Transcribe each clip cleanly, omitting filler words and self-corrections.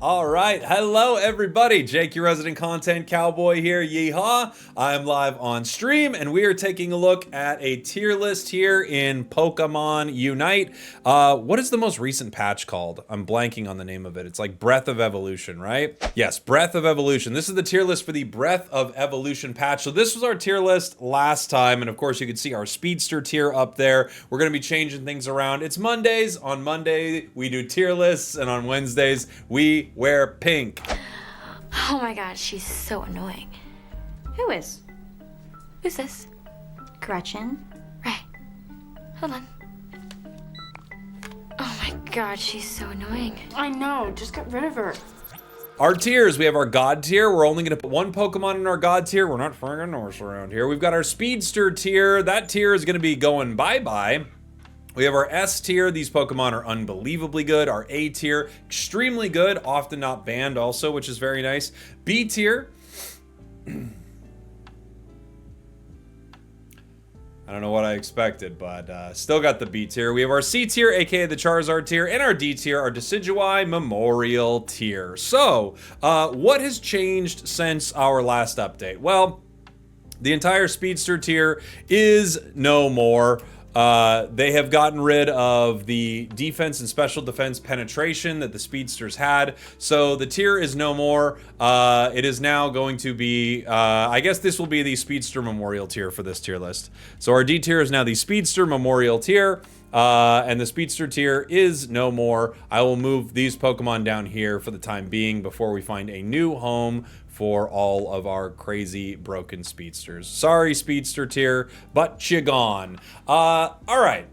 All right, hello everybody. Jake, your resident content cowboy here. Yeehaw! I'm live on stream, and we are taking a look at a tier list here in Pokemon Unite. What is the most recent patch called? I'm blanking on the name of it. It's like Breath of Evolution, right? Yes, Breath of Evolution. This is the tier list for the Breath of Evolution patch. So this was our tier list last time, and of course you can see our Speedster tier up there. We're going to be changing things around. It's Mondays. On Monday we do tier lists, and on Wednesdays we wear pink. Oh my god, she's so annoying. Who is? Who's this? Gretchen? Right. Hold on. Oh my god, she's so annoying. I know, just get rid of her. Our tiers, we have our God tier. We're only going to put one Pokemon in our God tier. We're not friggin' Norse around here. We've got our Speedster tier. That tier is going to be going bye-bye. We have our S tier. These Pokemon are unbelievably good. Our A tier, extremely good, often not banned also, which is very nice. B tier. I don't know what I expected, but still got the B tier. We have our C tier, aka the Charizard tier, and our D tier, our Decidueye Memorial tier. So, what has changed since our last update? Well, the entire Speedster tier is no more. They have gotten rid of the defense and special defense penetration that the Speedsters had. So the tier is no more. It is now going to be, I guess this will be the Speedster Memorial tier for this tier list. So our D tier is now the Speedster Memorial tier. And the Speedster tier is no more. I will move these Pokemon down here for the time being before we find a new home for all of our crazy broken Speedsters. Sorry, Speedster tier, but you gone. All right.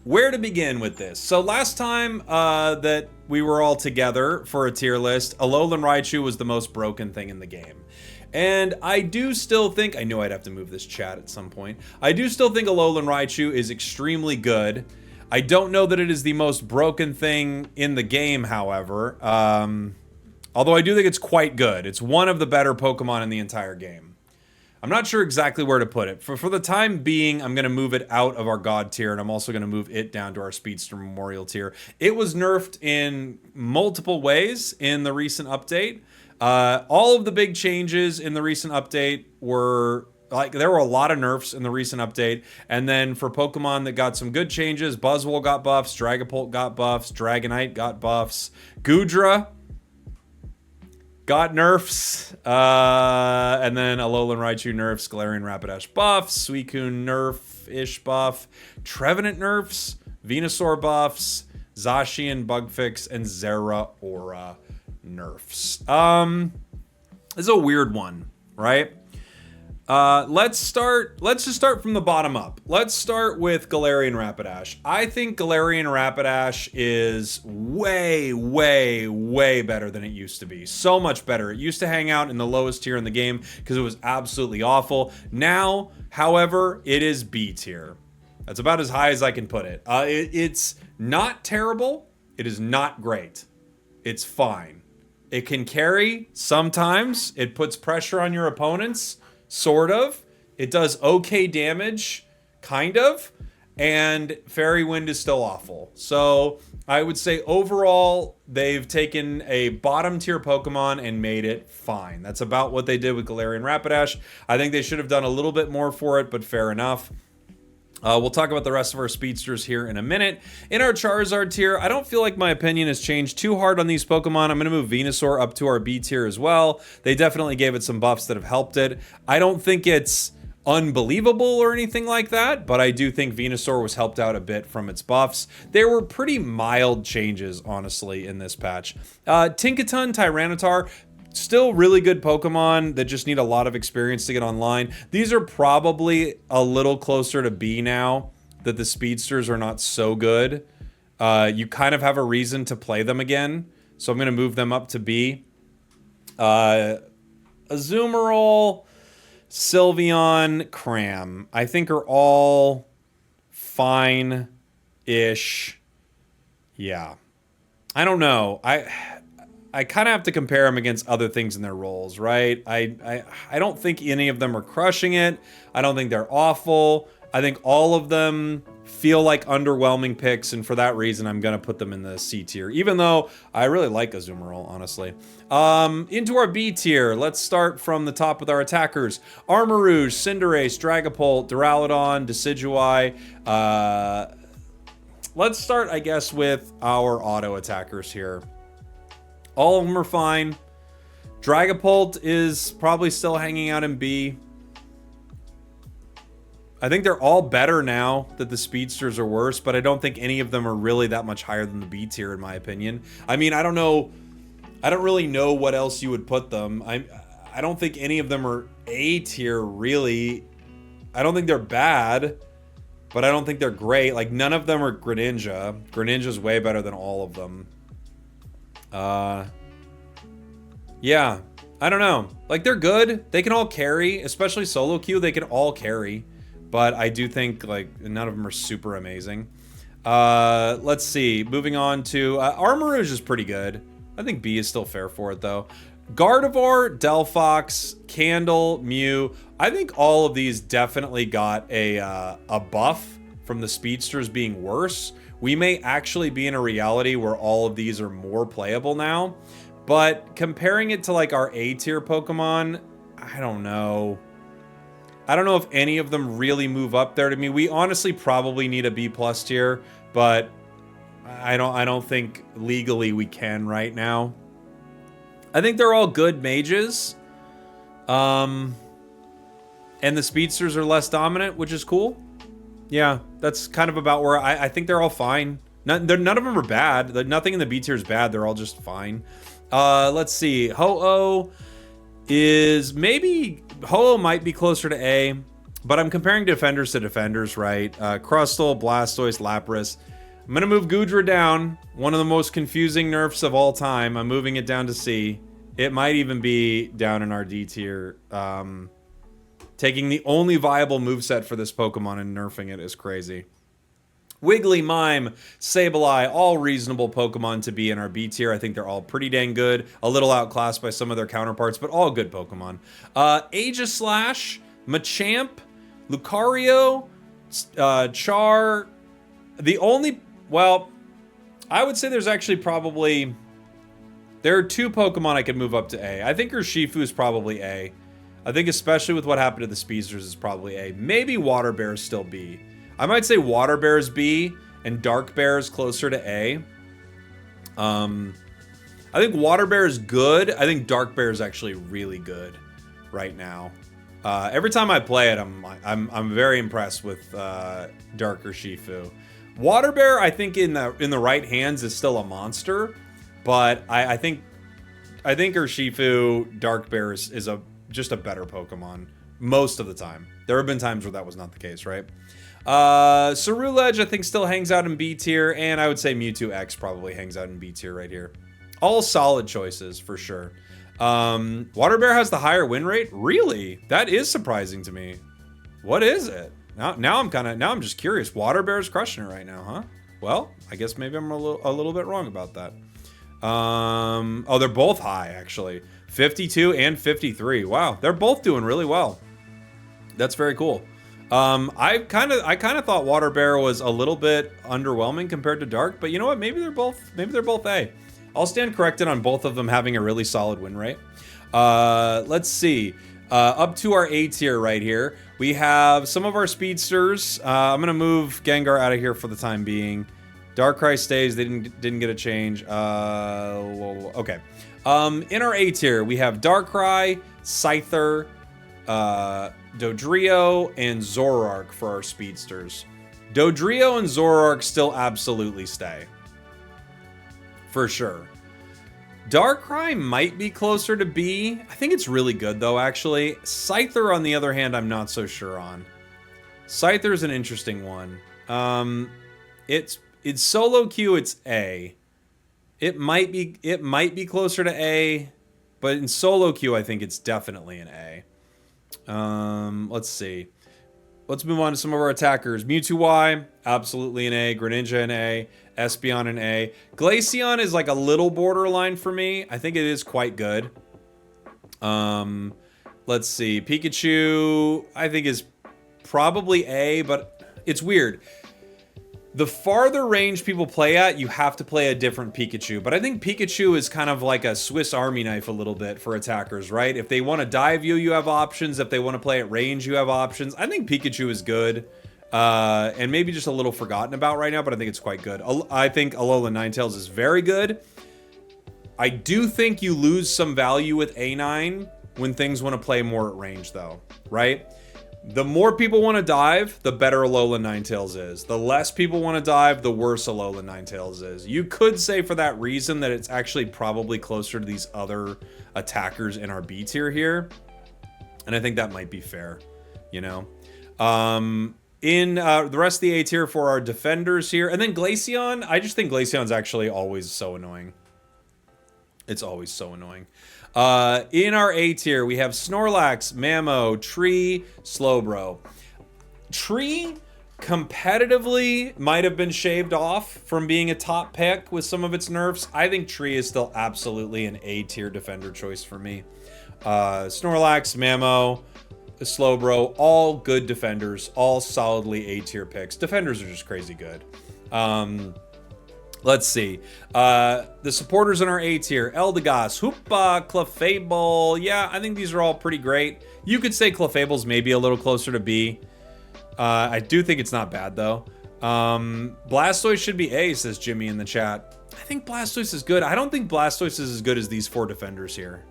Where to begin with this? So last time that we were all together for a tier list, Alolan Raichu was the most broken thing in the game. And I do still think, I knew I'd have to move this chat at some point. I do still think Alolan Raichu is extremely good. I don't know that it is the most broken thing in the game, however. Although I do think it's quite good. It's one of the better Pokemon in the entire game. I'm not sure exactly where to put it. For the time being, I'm going to move it out of our God tier, and I'm also going to move it down to our Speedster Memorial tier. It was nerfed in multiple ways in the recent update. All of the big changes in the recent update were, like, there were a lot of nerfs in the recent update. And then for Pokemon that got some good changes, Buzzwole got buffs, Dragapult got buffs, Dragonite got buffs, Goodra got nerfs, and then Alolan Raichu nerfs, Galarian Rapidash buffs, Suicune nerf-ish buff, Trevenant nerfs, Venusaur buffs, Zacian Bugfix, and Zeraora nerfs. This is a weird one, right? Let's just start from the bottom up. Let's start with Galarian Rapidash. I think Galarian Rapidash is way, way, way better than it used to be. So much better. It used to hang out in the lowest tier in the game because it was absolutely awful. Now, however, it is B tier. That's about as high as I can put it. It's not terrible. It is not great. It's fine. It can carry sometimes. It puts pressure on your opponents. Sort of. It does okay damage, kind of, and Fairy Wind is still awful. So I would say overall, they've taken a bottom tier Pokemon and made it fine. That's about what they did with Galarian Rapidash. I think they should have done a little bit more for it, but fair enough. We'll talk about the rest of our Speedsters here in a minute. In our Charizard tier, I don't feel like my opinion has changed too hard on these Pokemon. I'm going to move Venusaur up to our B tier as well. They definitely gave it some buffs that have helped it. I don't think it's unbelievable or anything like that, but I do think Venusaur was helped out a bit from its buffs. There were pretty mild changes, honestly, in this patch. Tinkaton, Tyranitar, still really good Pokemon that just need a lot of experience to get online. These are probably a little closer to B now that the Speedsters are not so good. You kind of have a reason to play them again, so I'm going to move them up to B. Azumarill, Sylveon, Cram, I think are all fine-ish. Yeah. I don't know. I kind of have to compare them against other things in their roles, right? I don't think any of them are crushing it. I don't think they're awful. I think all of them feel like underwhelming picks, and for that reason, I'm going to put them in the C tier, even though I really like Azumarill, honestly. Into our B tier, let's start from the top with our attackers. Armarouge, Cinderace, Dragapult, Duraludon, Decidueye. Let's start, I guess, with our auto attackers here. All of them are fine. Dragapult is probably still hanging out in B. I think they're all better now that the speedsters are worse, but I don't think any of them are really that much higher than the B tier in my opinion. I mean, I don't know. I don't really know what else you would put them. I don't think any of them are A tier really. I don't think they're bad, but I don't think they're great. Like none of them are Greninja. Greninja's way better than all of them. Yeah, I don't know. Like they're good. They can all carry, especially solo queue. They can all carry. But I do think, like, none of them are super amazing. Let's see. Moving on to... Armarouge is pretty good. I think B is still fair for it, though. Gardevoir, Delphox, Candle, Mew. I think all of these definitely got a buff from the speedsters being worse. We may actually be in a reality where all of these are more playable now. But comparing it to, like, our A-tier Pokemon, I don't know. I don't know if any of them really move up there to me. We honestly probably need a B+ tier, but I don't think legally we can right now. I think they're all good mages. And the speedsters are less dominant, which is cool. Yeah, that's kind of about where I think they're all fine. None of them are bad. Nothing in the B tier is bad. They're all just fine. Let's see. Ho-Oh is maybe... Ho-Oh might be closer to A, but I'm comparing defenders to defenders, right? Crustle, Blastoise, Lapras. I'm going to move Goodra down. One of the most confusing nerfs of all time. I'm moving it down to C. It might even be down in our D tier. Taking the only viable moveset for this Pokemon and nerfing it is crazy. Wiggly, Mime, Sableye, all reasonable Pokemon to be in our B tier. I think they're all pretty dang good. A little outclassed by some of their counterparts, but all good Pokemon. Aegislash, Machamp, Lucario, Char. The only... Well, I would say there's actually probably... There are two Pokemon I could move up to A. I think Urshifu is probably A. I think especially with what happened to the speedsters is probably A. Maybe Water Bear is still B. I might say Water Bear is B and Dark Bear is closer to A. I think Water Bear is good. I think Dark Bear is actually really good right now. Every time I play it, I'm very impressed with Dark Urshifu. Water Bear, I think in the right hands is still a monster, but I think Urshifu Dark Bear is just a better Pokemon most of the time. There have been times where that was not the case, right? Ceruledge, I think, still hangs out in B tier, and I would say Mewtwo X probably hangs out in B tier right here. All solid choices, for sure. Water Bear has the higher win rate? Really? That is surprising to me. What is it? Now I'm just curious. Water Bear's crushing it right now, huh? Well, I guess maybe I'm a little bit wrong about that. Oh, they're both high, actually. 52 and 53. Wow, they're both doing really well. That's very cool. I kind of thought Water Bear was a little bit underwhelming compared to Dark, but you know what? Maybe they're both A. I'll stand corrected on both of them having a really solid win rate. Let's see. Up to our A tier right here, we have some of our speedsters. I'm gonna move Gengar out of here for the time being. Darkrai stays. They didn't get a change. Okay. In our A tier, we have Darkrai, Scyther, Dodrio, and Zoroark for our speedsters. Dodrio and Zoroark still absolutely stay. For sure. Darkrai might be closer to B. I think it's really good, though, actually. Scyther, on the other hand, I'm not so sure on. Scyther's an interesting one. It's solo queue, it's A. It might be closer to A, but in solo queue, I think it's definitely an A. Let's see. Let's move on to some of our attackers. Mewtwo Y, absolutely an A. Greninja an A. Espeon an A. Glaceon is like a little borderline for me. I think it is quite good. Let's see. Pikachu, I think is probably A, but it's weird. The farther range people play at, you have to play a different Pikachu. But I think Pikachu is kind of like a Swiss Army knife a little bit for attackers, right? If they want to dive you, you have options. If they want to play at range, you have options. I think Pikachu is good. And maybe just a little forgotten about right now, but I think it's quite good. I think Alolan Ninetales is very good. I do think you lose some value with A9 when things want to play more at range, though, right? The more people want to dive, the better Alolan Ninetales is. The less people want to dive, the worse Alolan Ninetales is. You could say for that reason that it's actually probably closer to these other attackers in our B tier here. And I think that might be fair, you know? In the rest of the A tier for our defenders here. And then Glaceon, I just think Glaceon's actually always so annoying. It's always so annoying. In our A tier, we have Snorlax, Mamo, Tree, Slowbro. Tree competitively might have been shaved off from being a top pick with some of its nerfs. I think Tree is still absolutely an A tier defender choice for me. Snorlax, Mamo, Slowbro, all good defenders, all solidly A tier picks. Defenders are just crazy good. Let's see. The supporters in our A tier. Eldegoss, Hoopa, Clefable. Yeah, I think these are all pretty great. You could say Clefable's maybe a little closer to B. I do think it's not bad, though. Blastoise should be A, says Jimmy in the chat. I think Blastoise is good. I don't think Blastoise is as good as these 4 defenders here.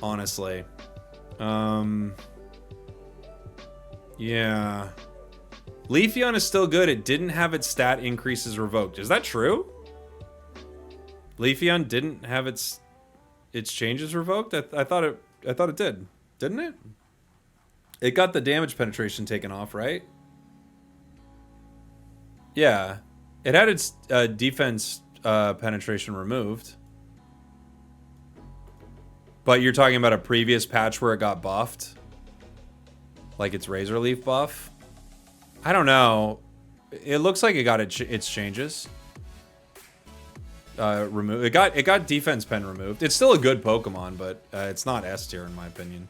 Honestly. Yeah. Leafeon is still good. It didn't have its stat increases revoked. Is that true? Leafeon didn't have its changes revoked? I thought it did. Didn't it? It got the damage penetration taken off, right? Yeah. It had its defense penetration removed. But you're talking about a previous patch where it got buffed? Like its Razor Leaf buff? I don't know. It looks like it got its changes removed. It got defense pen removed. It's still a good Pokemon, but it's not S tier in my opinion.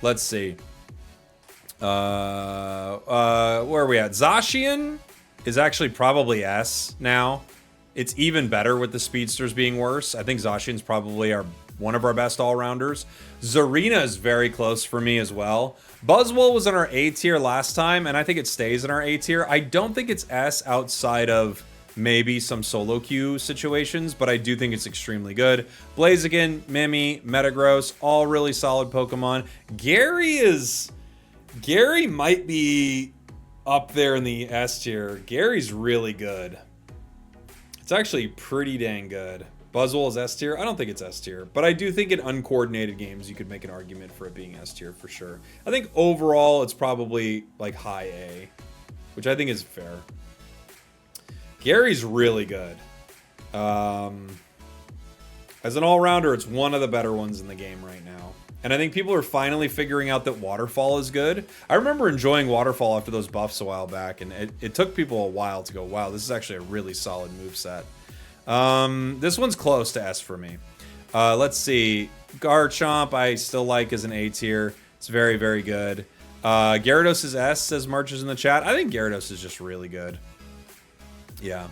Let's see. Where are we at? Zacian is actually probably S now. It's even better with the speedsters being worse. I think Zacian's probably one of our best all-rounders. Zarina is very close for me as well. Buzzwole was in our A tier last time, and I think it stays in our A tier. I don't think it's S outside of maybe some solo queue situations, but I do think it's extremely good. Blaziken, Mimi, Metagross, all really solid Pokemon. Gary might be up there in the S tier. Gary's really good. It's actually pretty dang good. Buzzwole is S tier. I don't think it's S tier, but I do think in uncoordinated games you could make an argument for it being S tier for sure. I think overall it's probably like high A, which I think is fair. Gary's really good. As an all-rounder, it's one of the better ones in the game right now. And I think people are finally figuring out that Waterfall is good. I remember enjoying Waterfall after those buffs a while back, and it took people a while to go, wow, this is actually a really solid moveset. This one's close to S for me. Let's see. Garchomp, I still like as an A tier. It's very, very good. Gyarados is S, says Marches in the chat. I think Gyarados is just really good. Yeah.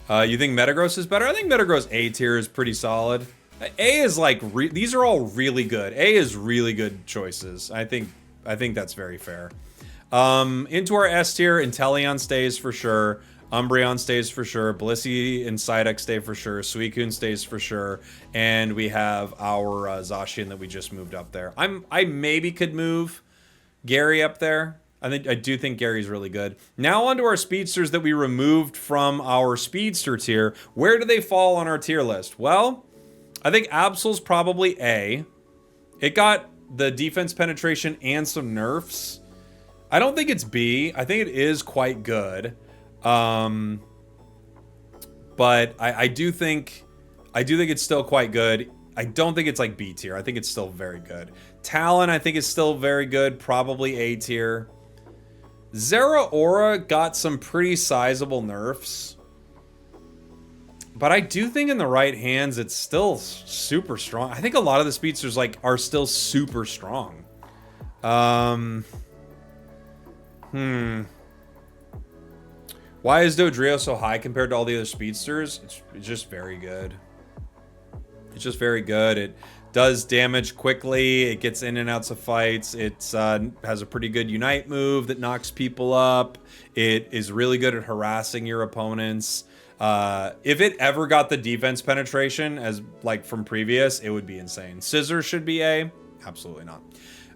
You think Metagross is better? I think Metagross A tier is pretty solid. A is like, these are all really good. A is really good choices. I think that's very fair. Into our S tier, Inteleon stays for sure. Umbreon stays for sure. Blissey and Psyduck stay for sure. Suicune stays for sure. And we have our Zacian that we just moved up there. I maybe could move Gary up there. I do think Gary's really good. Now onto our speedsters that we removed from our speedster tier. Where do they fall on our tier list? Well, I think Absol's probably A. It got the defense penetration and some nerfs. I don't think it's B. I think it is quite good. But I do think it's still quite good. I don't think it's like B tier. I think it's still very good. Talon, I think is still very good. Probably A tier. Zeraora got some pretty sizable nerfs. But I do think in the right hands, it's still super strong. I think a lot of the speedsters are still super strong. Why is Dodrio so high compared to all the other speedsters? It's just very good. It's just very good. It does damage quickly. It gets in and outs of fights. It has a pretty good Unite move that knocks people up. It is really good at harassing your opponents. If it ever got the defense penetration as like from previous, it would be insane. Scissor should be A. Absolutely not.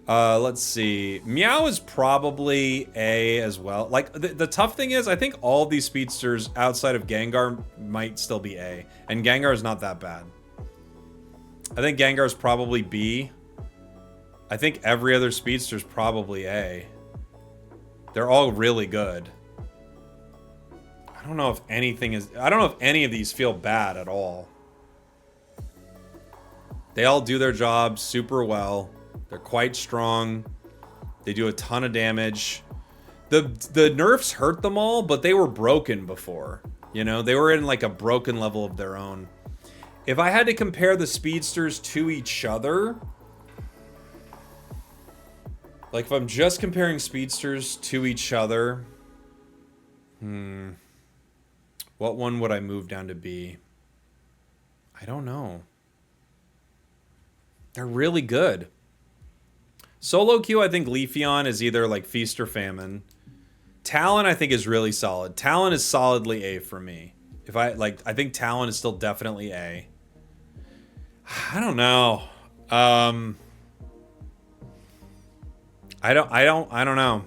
Let's see. Meow is probably A as well. Like, the tough thing is, I think all these speedsters outside of Gengar might still be A. And Gengar is not that bad. I think Gengar is probably B. I think every other speedster is probably A. They're all really good. I don't know if anything is... I don't know if any of these feel bad at all. They all do their job super well. They're quite strong. They do a ton of damage. The nerfs hurt them all, but they were broken before. You know, they were in like a broken level of their own. If I had to compare the speedsters to each other, like if I'm just comparing speedsters to each other, what one would I move down to B? I don't know. They're really good. Solo queue, I think Leafeon is either like feast or famine. Talon, I think, is really solid. Talon is solidly A for me. I think Talon is still definitely A. I don't know. I don't know.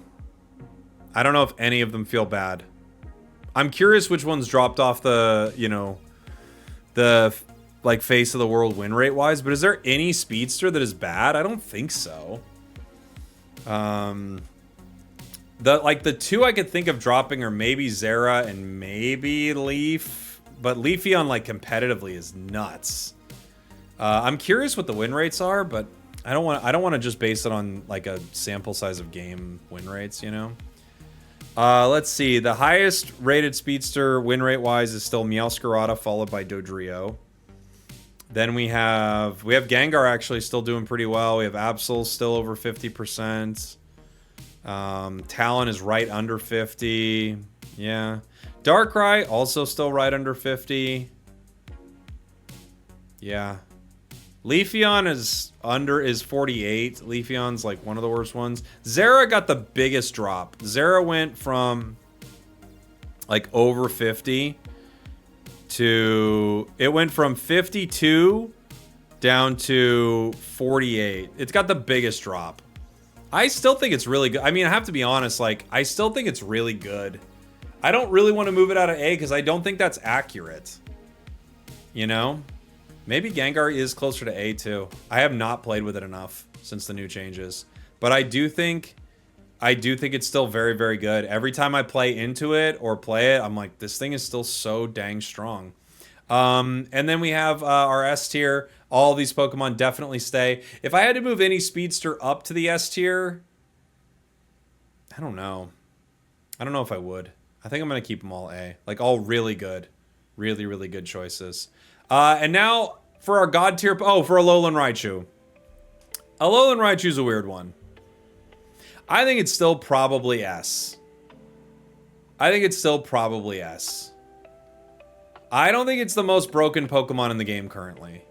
I don't know if any of them feel bad. I'm curious which ones dropped off the, you know, the like face of the world win rate wise, but is there any speedster that is bad? I don't think so. The two I could think of dropping are maybe Zera and maybe Leaf, but Leafeon like competitively is nuts. I'm curious what the win rates are, but I don't want to just base it on like a sample size of game win rates, you know. Let's see. The highest rated speedster win rate wise is still Meowscarada, followed by Dodrio. Then we have Gengar actually still doing pretty well. We have Absol still over 50%. Talon is right under 50. Yeah. Darkrai also still right under 50. Yeah. Leafeon is 48. Leafeon's like one of the worst ones. Zera got the biggest drop. Zera went from like over 50 to... It went from 52 down to 48. It's got the biggest drop. I still think it's really good. I mean, I have to be honest, like, I still think it's really good. I don't really want to move it out of A because I don't think that's accurate. You know? Maybe Gengar is closer to A too. I have not played with it enough since the new changes. But I do think it's still very, very good. Every time I play into it or play it, I'm like, this thing is still so dang strong. And then we have our S tier. All these Pokemon definitely stay. If I had to move any speedster up to the S tier, I don't know. I don't know if I would. I think I'm going to keep them all A. Like, all really good. Really, really good choices. And now for our God tier. Oh, for Alolan Raichu. Alolan Raichu's a weird one. I think it's still probably S. I think it's still probably S. I don't think it's the most broken Pokemon in the game currently.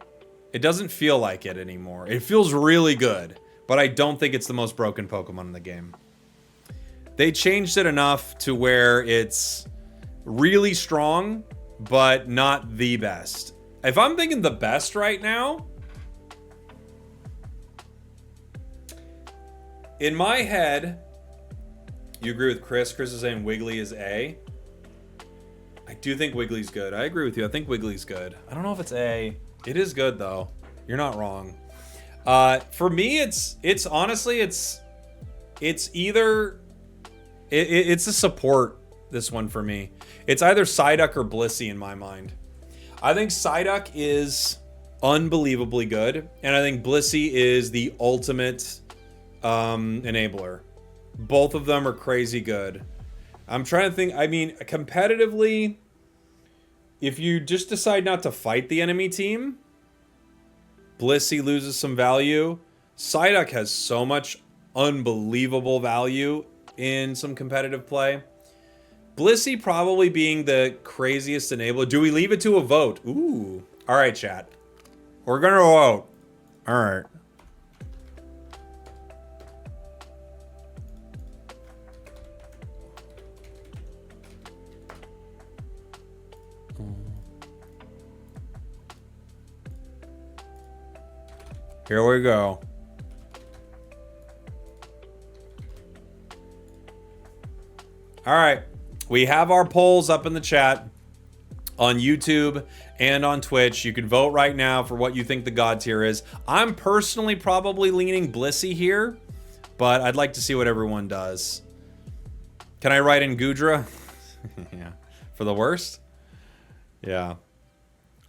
It doesn't feel like it anymore. It feels really good, but I don't think it's the most broken Pokemon in the game. They changed it enough to where it's really strong, but not the best. If I'm thinking the best right now, in my head, you agree with Chris. Chris is saying Wiggly is A. I do think Wiggly's good. I agree with you. I think Wiggly's good. I don't know if it's A. It is good though. You're not wrong. For me, it's honestly, it's either it's a support. This one for me, it's either Psyduck or Blissey in my mind. I think Psyduck is unbelievably good, and I think Blissey is the ultimate enabler. Both of them are crazy good. I'm trying to think. I mean, competitively, if you just decide not to fight the enemy team, Blissey loses some value. Psyduck has so much unbelievable value in some competitive play. Blissey probably being the craziest enabler. Do we leave it to a vote? Ooh. All right, chat. We're going to vote. All right. Here we go. All right. We have our polls up in the chat on YouTube and on Twitch. You can vote right now for what you think the God tier is. I'm personally probably leaning Blissey here, but I'd like to see what everyone does. Can I write in Gudra? Yeah. For the worst? Yeah.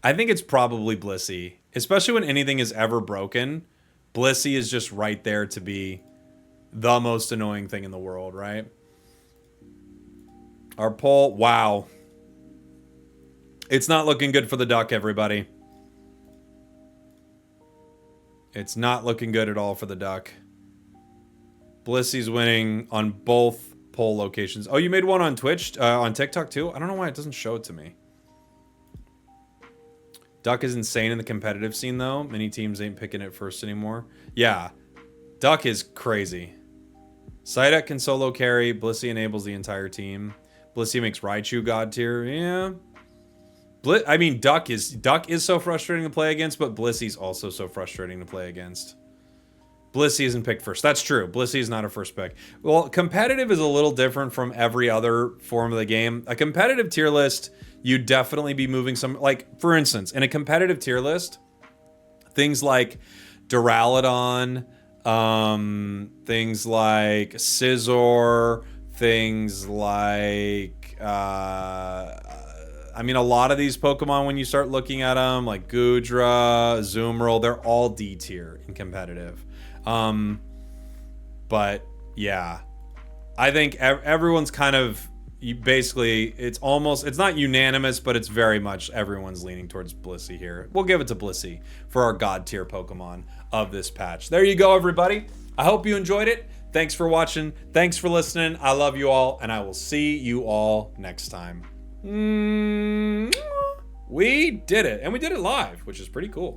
I think it's probably Blissey. Especially when anything is ever broken. Blissey is just right there to be the most annoying thing in the world, right? Our poll, wow. It's not looking good for the duck, everybody. It's not looking good at all for the duck. Blissey's winning on both poll locations. Oh, you made one on Twitch, on TikTok too? I don't know why it doesn't show it to me. Duck is insane in the competitive scene, though. Many teams ain't picking it first anymore. Yeah. Duck is crazy. Psyduck can solo carry. Blissey enables the entire team. Blissey makes Raichu God tier. Yeah. I mean, Duck is so frustrating to play against, but Blissey's also so frustrating to play against. Blissey isn't picked first. That's true. Blissey is not a first pick. Well, competitive is a little different from every other form of the game. A competitive tier list, you'd definitely be moving some... Like, for instance, in a competitive tier list, things like Duraludon, things like Scizor, things like... I mean, a lot of these Pokemon, when you start looking at them, like Gudra, Azumarill, they're all D tier in competitive. But yeah, I think everyone's kind of basically, it's not unanimous, but it's very much everyone's leaning towards Blissey here. We'll give it to Blissey for our God tier Pokemon of this patch. There you go, everybody. I hope you enjoyed it. Thanks for watching. Thanks for listening. I love you all, and I will see you all next time. We did it, and we did it live, which is pretty cool.